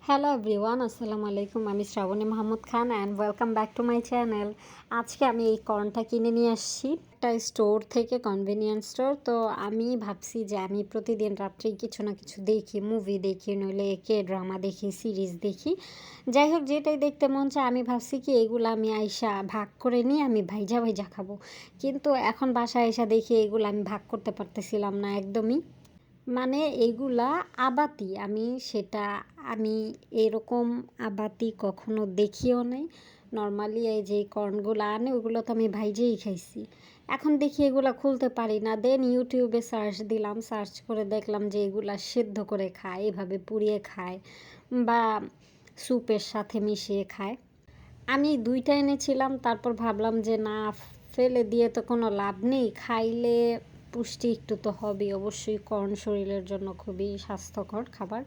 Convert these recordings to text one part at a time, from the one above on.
Hello everyone, আসসালামু আলাইকুম। আমি Shrabani Mahmud Khan and welcome back to my channel. আজকে আমি এই কর্নটা কিনে নিয়ে আসছি একটা স্টোর থেকে, কনভিনিয়েন্স স্টোর। তো আমি ভাবছি যে আমি প্রতিদিন রাত্রেই কিছু না কিছু দেখি, মুভি দেখি, নইলে কে ড্রামা দেখি, সিরিজ দেখি, যাই হোক যেটাই দেখতে মন চায়। আমি ভাবছি কি এগুলো আমি আইসা ভাগ করে নিয়ে আমি ভাইজা ভাইজা খাবো, কিন্তু এখন বাসায় আইসা দেখি এগুলো আমি ভাগ করতে পারতেছিলাম না একদমই। মানে এগুলা আবাতি, আমি এরকম আবাতি কখনো দেখিও নাই। নর্মালি এই যে কর্নগুলো আনে ওগুলো তো আমি ভাইজেই খাইছি। এখন দেখি এগুলা খুলতে পারি না। দেন ইউটিউবে সার্চ দিলাম, সার্চ করে দেখলাম যে এগুলা সেদ্ধ করে খায়, এভাবে পুড়িয়ে খায় বা স্যুপের সাথে মিশিয়ে খায়। আমি দুইটা এনেছিলাম, তারপর ভাবলাম যে না, ফেলে দিয়ে তো কোনো লাভ নেই, খাইলে পুষ্টি একটু তো হবেই। অবশ্যই কর্ন শরীরের জন্য খুবই স্বাস্থ্যকর খাবার।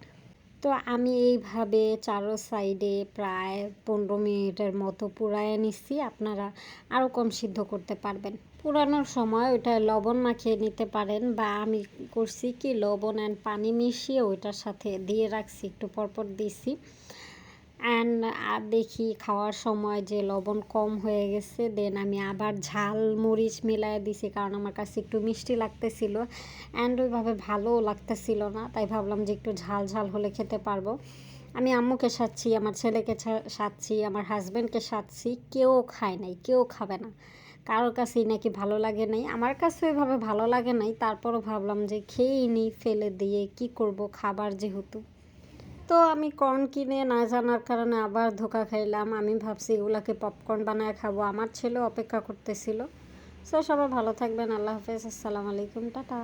তো আমি এইভাবে চারো সাইডে প্রায় 15 মিনিটের মতো পুড়ায় নিচ্ছি। আপনারা আরও কম সিদ্ধ করতে পারবেন। পুরানোর সময় ওইটা লবণ মাখিয়ে নিতে পারেন, বা আমি করছি কি লবণ অ্যান্ড পানি মিশিয়ে ওইটার সাথে দিয়ে রাখছি, একটু পরপর দিছি। অ্যান্ড আর দেখি খাওয়ার সময় যে লবণ কম হয়ে গেছে, দেন আমি আবার ঝাল মরিচ মিলাইয়া দিছি, কারণ আমার কাছে একটু মিষ্টি লাগতেছিল অ্যান্ড ওইভাবে ভালোও লাগতেছিল না। তাই ভাবলাম যে একটু ঝাল ঝাল হলে খেতে পারবো। আমি আম্মুকে সাচ্ছি, আমার ছেলেকে সাচ্ছি, আমার হাজব্যান্ডকে সাচ্ছি, কেউ খায় নাই, কেউ খাবে না। কারোর কাছেই নাকি ভালো লাগে নাই, আমার কাছে ওইভাবে ভালো লাগে নাই। তারপরও ভাবলাম যে খেয়েই নিই, ফেলে দিয়ে কি করব, খাবার যেহেতু। তো আমি কর্ন কিনে না জানার কারণে আবার ধোকা খাইলাম। আমি ভাবছি এগুলাকে পপকর্ন বানায় খাবো, আমার ছেলে অপেক্ষা করতেছিল। সো সবাই ভালো থাকবেন, আল্লাহ হাফেজ, আসসালামু আলাইকুম, টাটা।